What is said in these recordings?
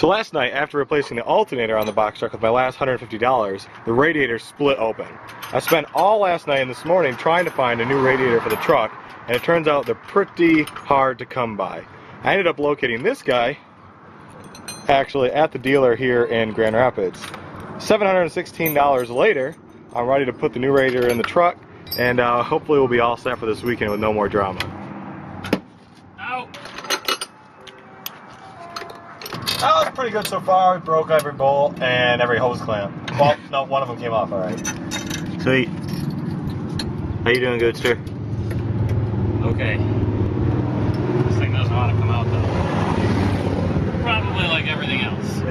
So last night, after replacing the alternator on the box truck with my last $150, the radiator split open. I spent all last night and this morning trying to find a new radiator for the truck, and it turns out they're pretty hard to come by. I ended up locating this guy, actually, at the dealer here in Grand Rapids. $716 later, I'm ready to put the new radiator in the truck, and hopefully we'll be all set for this weekend with no more drama. Ow! That was pretty good so far. We broke every bolt and every hose clamp. Well, no, one of them came off alright. Sweet. How you doing, Goodster? Okay. This thing doesn't want to come out though. Probably like everything else.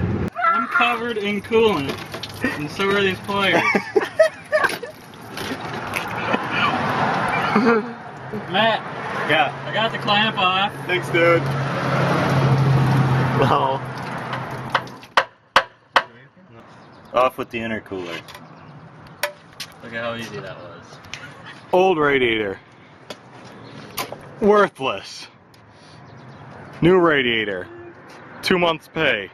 I'm covered in coolant, and so are these pliers. Matt. Yeah. I got the clamp off. Thanks, dude. No. Off with the intercooler. Look at how easy that was. Old radiator. Worthless. New radiator. 2 months pay.